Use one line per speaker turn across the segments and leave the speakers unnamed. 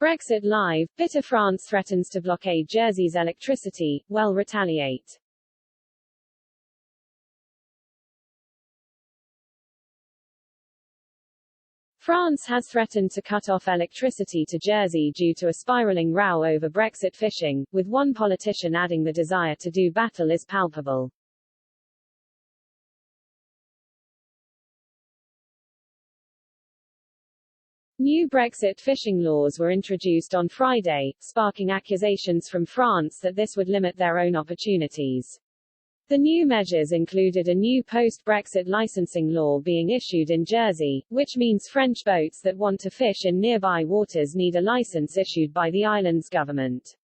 Brexit Live, bitter France threatens to blockade Jersey's electricity, well retaliate. France has threatened to cut off electricity to Jersey due to a spiraling row over Brexit fishing, with one politician adding the desire to do battle is palpable. New Brexit fishing laws were introduced on Friday, sparking accusations from France that this would limit their own opportunities. The new measures included a new post-Brexit licensing law being issued in Jersey, which means French boats that want to fish in nearby waters need a license issued by the island's government.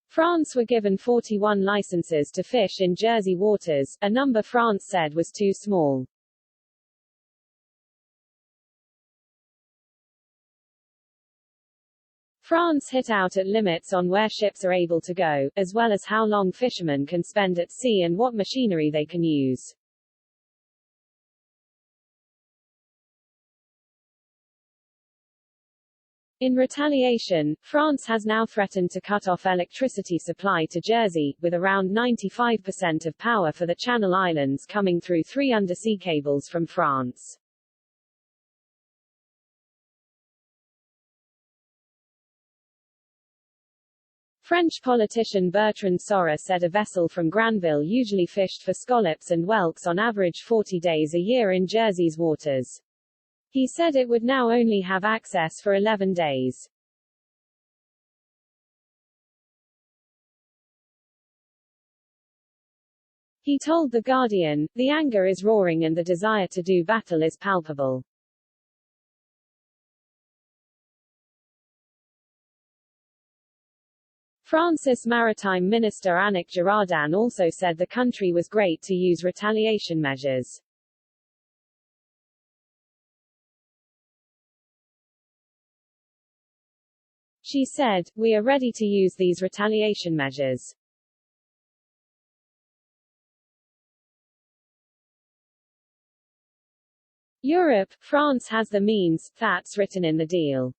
France were given 41 licenses to fish in Jersey waters, a number France said was too small. France hit out at limits on where ships are able to go, as well as how long fishermen can spend at sea and what machinery they can use. In retaliation, France has now threatened to cut off electricity supply to Jersey, with around 95% of power for the Channel Islands coming through 3 undersea cables from France. French politician Bertrand Sora said a vessel from Granville usually fished for scallops and whelks on average 40 days a year in Jersey's waters. He said it would now only have access for 11 days. He told The Guardian, "The anger is roaring and the desire to do battle is palpable." France's Maritime Minister Annick Girardin also said the country was great to use retaliation measures. She said, "We are ready to use these retaliation measures." Europe, France has the means, that's written in the deal.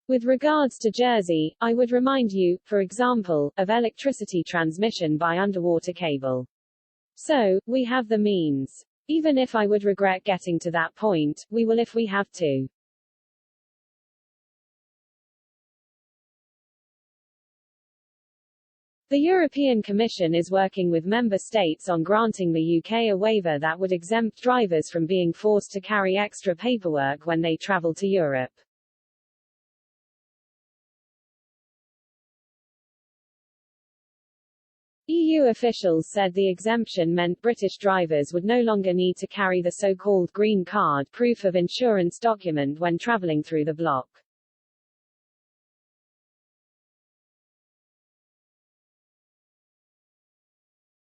With regards to Jersey, I would remind you, for example, of electricity transmission by underwater cable. So, we have the means. Even if I would regret getting to that point, we will if we have to. The European Commission is working with member states on granting the UK a waiver that would exempt drivers from being forced to carry extra paperwork when they travel to Europe. EU officials said the exemption meant British drivers would no longer need to carry the so-called green card proof of insurance document when travelling through the bloc.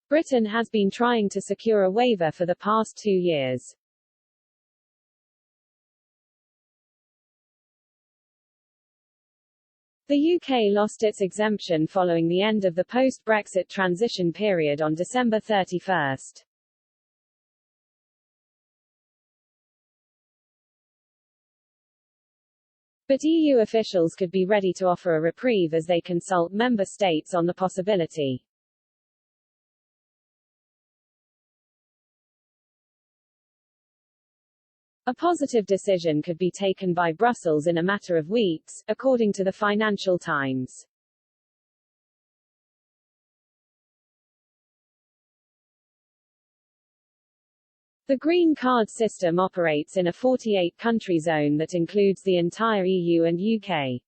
Britain has been trying to secure a waiver for the past 2 years. The UK lost its exemption following the end of the post-Brexit transition period on December 31. But EU officials could be ready to offer a reprieve as they consult member states on the possibility. A positive decision could be taken by Brussels in a matter of weeks, according to the Financial Times. The green card system operates in a 48-country zone that includes the entire EU and UK.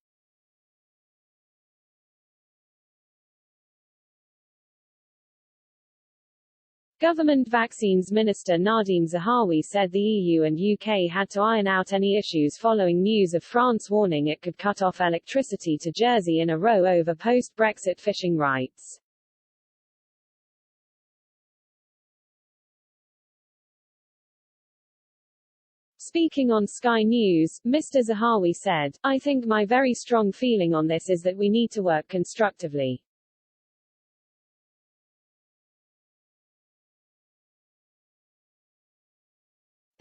Government Vaccines Minister Nadhim Zahawi said the EU and UK had to iron out any issues following news of France warning it could cut off electricity to Jersey in a row over post-Brexit fishing rights. Speaking on Sky News, Mr. Zahawi said, "I think my very strong feeling on this is that we need to work constructively.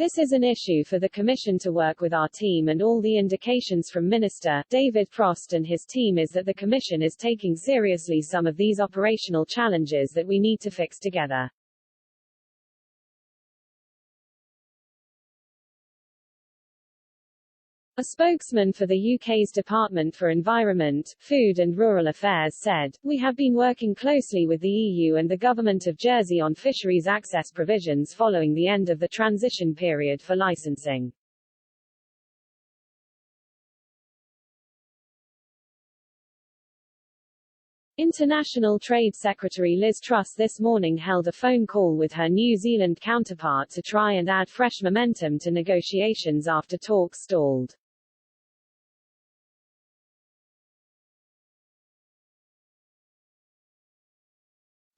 This is an issue for the Commission to work with our team, and all the indications from Minister David Frost and his team is that the Commission is taking seriously some of these operational challenges that we need to fix together. A spokesman for the UK's Department for Environment, Food and Rural Affairs said, "We have been working closely with the EU and the Government of Jersey on fisheries access provisions following the end of the transition period for licensing." International Trade Secretary Liz Truss this morning held a phone call with her New Zealand counterpart to try and add fresh momentum to negotiations after talks stalled.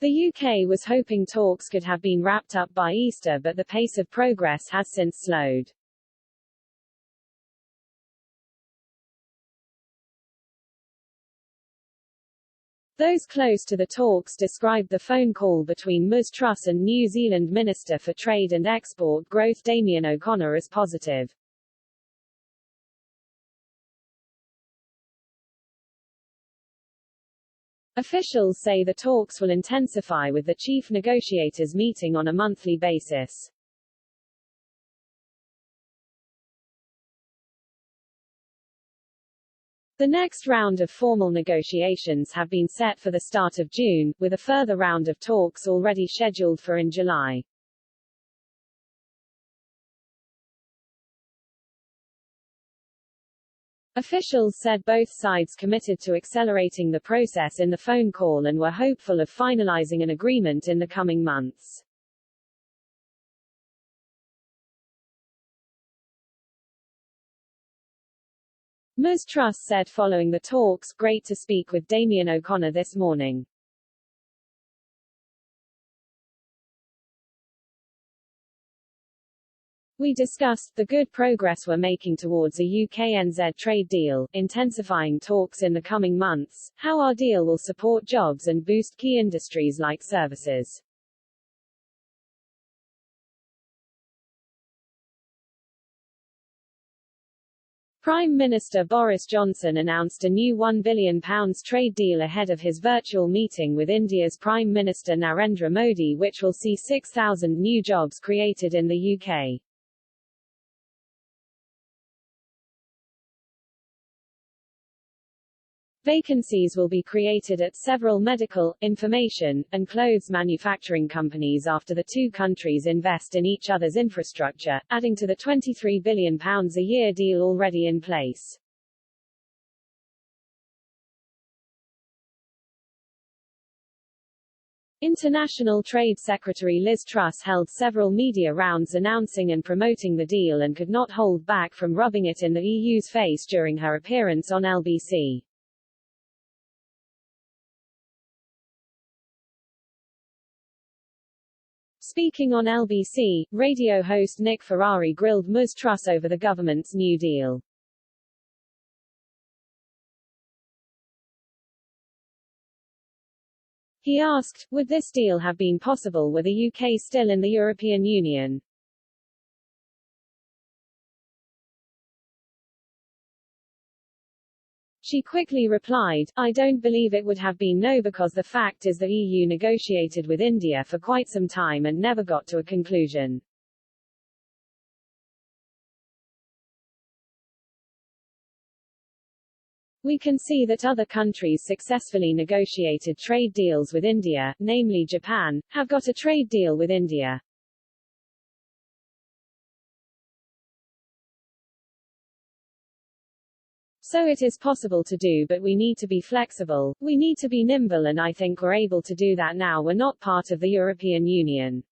The UK was hoping talks could have been wrapped up by Easter, but the pace of progress has since slowed. Those close to the talks described the phone call between Ms Truss and New Zealand Minister for Trade and Export Growth Damien O'Connor as positive. Officials say the talks will intensify, with the chief negotiators meeting on a monthly basis. The next round of formal negotiations have been set for the start of June, with a further round of talks already scheduled for in July. Officials said both sides committed to accelerating the process in the phone call and were hopeful of finalizing an agreement in the coming months. Ms Truss said following the talks, "Great to speak with Damien O'Connor this morning. We discussed the good progress we're making towards a UK-NZ trade deal, intensifying talks in the coming months, how our deal will support jobs and boost key industries like services." Prime Minister Boris Johnson announced a new £1 billion trade deal ahead of his virtual meeting with India's Prime Minister Narendra Modi, which will see 6,000 new jobs created in the UK. Vacancies will be created at several medical, information, and clothes manufacturing companies after the two countries invest in each other's infrastructure, adding to the £23 billion a year deal already in place. International Trade Secretary Liz Truss held several media rounds announcing and promoting the deal and could not hold back from rubbing it in the EU's face during her appearance on LBC. Speaking on LBC, radio host Nick Ferrari grilled Ms Truss over the government's New Deal. He asked, would this deal have been possible were the UK still in the European Union? She quickly replied, "I don't believe it would have been no, because the fact is the EU negotiated with India for quite some time and never got to a conclusion. We can see that other countries successfully negotiated trade deals with India, namely Japan, have got a trade deal with India. So it is possible to do, but we need to be flexible, we need to be nimble, and I think we're able to do that now we're not part of the European Union."